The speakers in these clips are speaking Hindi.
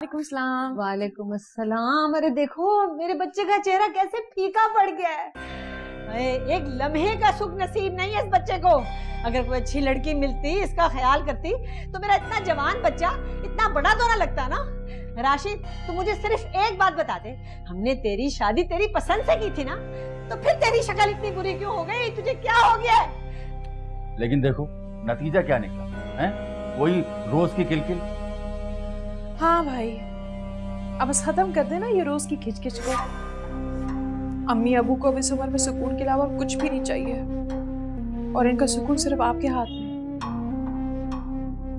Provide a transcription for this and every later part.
अस्सलाम। वालेकुम अस्सलाम। अरे देखो मेरे बच्चे का चेहरा कैसे फीका पड़ गया है। एक लम्हे का सुख नसीब नहीं है इस बच्चे को। अगर कोई अच्छी लड़की मिलती, इसका ख्याल करती तो मेरा इतना जवान बच्चा इतना बड़ा तो ना लगता ना। राशिद, तू मुझे सिर्फ एक बात बता दे, हमने तेरी शादी तेरी पसंद से की थी ना, तो फिर तेरी शक्ल इतनी बुरी क्यों हो गई? तुझे क्या हो गया? लेकिन देखो नतीजा क्या निकला है, वही रोज की किलकिल। हाँ भाई, अब बस खत्म कर देना ये रोज की खिचखिच को। अम्मी अबू को अब इस उम्र में सुकून के अलावा कुछ भी नहीं चाहिए, और इनका सुकून सिर्फ आपके हाथ में।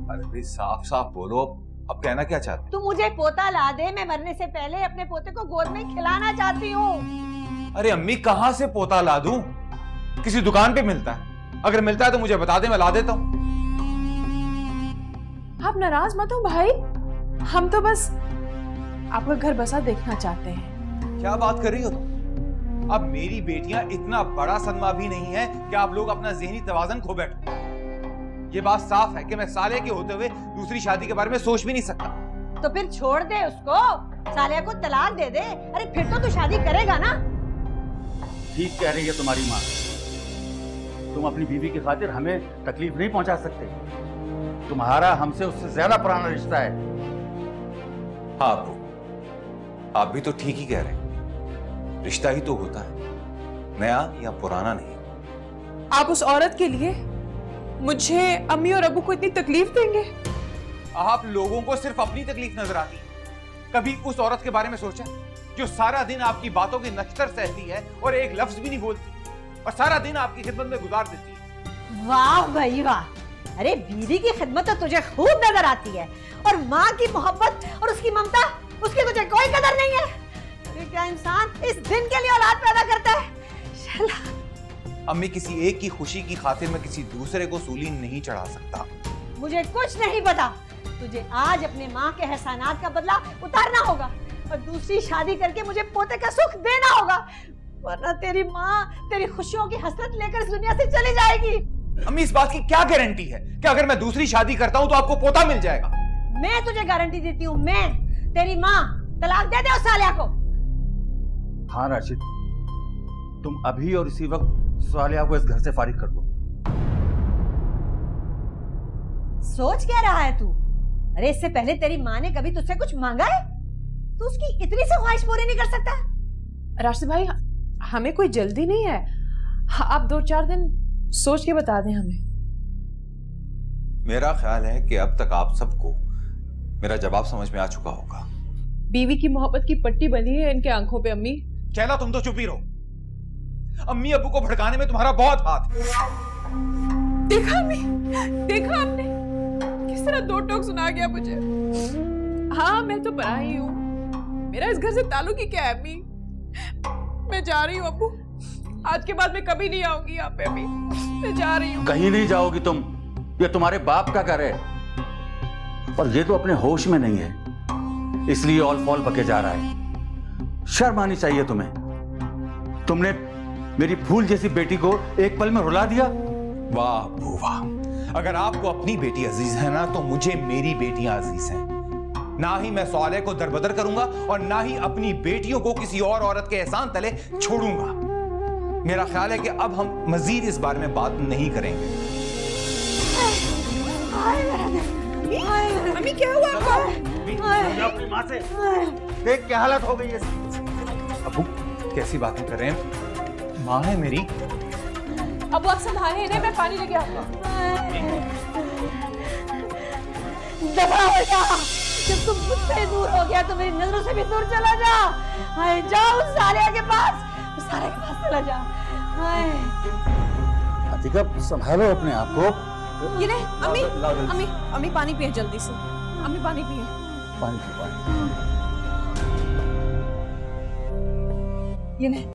अरे भाई साफ साफ बोलो, अब कहना क्या चाहते? तू मुझे पोता ला दे, मैं मरने से पहले अपने पोते को गोद में खिलाना चाहती हूँ। अरे अम्मी, कहाँ से पोता ला दूं? किसी दुकान पे मिलता है? अगर मिलता है तो मुझे बता दे, मैं ला देता हूँ। आप नाराज मत हो भाई, हम तो बस आपका घर बसा देखना चाहते हैं। क्या बात कर रही हो तुम? अब मेरी बेटियां इतना बड़ा सदमा भी नहीं है कि आप लोग अपना ज़हनी तवाज़ुन खो बैठो। ये बात साफ है कि मैं साले के होते हुए दूसरी शादी के बारे में सोच भी नहीं सकता। तो फिर छोड़ दे उसको, साले को तलाक दे दे। अरे फिर तो तू शादी करेगा ना? ठीक कह रही है तुम्हारी माँ, तुम अपनी बीवी की खातिर हमें तकलीफ नहीं पहुंचा सकते। तुम्हारा हमसे उससे ज्यादा पुराना रिश्ता है। हाँ अब्बू, आप भी तो ठीक ही कह रहे हैं, रिश्ता ही तो होता है, नया या पुराना नहीं। आप उस औरत के लिए मुझे, अम्मी और अबू को इतनी तकलीफ देंगे? आप लोगों को सिर्फ अपनी तकलीफ नजर आती है। कभी उस औरत के बारे में सोचा जो सारा दिन आपकी बातों की नश्तर सहती है और एक लफ्ज भी नहीं बोलती, और सारा दिन आपकी खिदमत में गुजार देती है? वाह भाई वाह। अरे बीवी की खिदमत तो तुझे खूब नजर आती है, और माँ की मोहब्बत और उसकी ममता, उसकी तुझे कोई कदर नहीं है। अरे क्या इंसान इस दिन के लिए औलाद पैदा करता है? अम्मी, किसी एक की खुशी की खातिर मैं किसी दूसरे को सूली नहीं चढ़ा सकता। मुझे कुछ नहीं पता। तुझे आज अपने माँ के एहसानात का बदला उतारना होगा, और दूसरी शादी करके मुझे पोते का सुख देना होगा, वरना तेरी माँ तेरी खुशियों की हसरत लेकर इस दुनिया से चली जाएगी। अम्मी, इस बात की क्या गारंटी है कि अगर मैं दूसरी शादी करता हूँ तो आपको पोता मिल जाएगा? मैं तुझे गारंटी देती हूँ, मैं तेरी माँ। तलाक दे दे उस सालिया को। हाँ राशिद, तुम अभी और इसी वक्त सालिया को इस घर से फारिग कर दो। सोच क्या रहा है तू? अरे इससे पहले तेरी माँ ने कभी तुझसे कुछ मांगा है? तू उसकी इतनी सी ख्वाहिश पूरी नहीं कर सकता? राशिद भाई, हमें कोई जल्दी नहीं है, आप 2-4 दिन सोच के बता दें हमें। मेरा ख्याल है कि अब तक आप सबको मेरा जवाब समझ में आ चुका होगा। बीवी की मोहब्बत की पट्टी बंधी है इनके आंखों पे। अम्मी कहला, तुम तो चुप ही रहो। अम्मी अब्बू को भड़काने में तुम्हारा बहुत हाथ है। देखा अम्मी, देखा आपने किस तरह दो टोक सुना गया मुझे। हाँ, मैं तो पराई हूँ, मेरा इस घर से ताल्लुक ही क्या है अम्मी। मैं जा रही हूँ अब्बू, आज के बाद मैं कभी नहीं आऊंगी यहाँ पे। अभी मैं जा रही हूँ। कहीं नहीं जाओगी तुम, ये तुम्हारे बाप का घर है, और ये तो अपने होश में नहीं है, इसलिए ऑल फॉल बके जा रहा है। शर्म आनी चाहिए तुम्हें। तुमने मेरी फूल जैसी बेटी को एक पल में रुला दिया। वाह अब्बू वाह, अगर आपको अपनी बेटी अजीज है ना, तो मुझे मेरी बेटियां अजीज हैं। ना ही मैं साले को दरबदर करूंगा, और ना ही अपनी बेटियों को किसी और औरत के एहसान तले छोड़ूंगा। मेरा ख्याल है कि अब हम मजीद इस बारे में बात नहीं करेंगे। अम्मी क्या हुआ आपको? अपनी माँ से देख क्या हालत हो गई है। अब्बू कैसी बातें कर रहे हैं? माँ है मेरी। अब आप संभाले इन्हें, मैं पानी लेके आऊंगा। दफा हो जा, जब तुम मुझसे दूर हो गया तो मेरी नजरों से भी दूर चला जा। हाय, जाओ उस सालिया के पास, उस साले के पास चला जा। हाय अतिका, संभालो अपने आप को। ये ले अम्मी, अम्मी अम्मी पानी पिए जल्दी से। अम्मी पानी पिए। पानी। ये ले।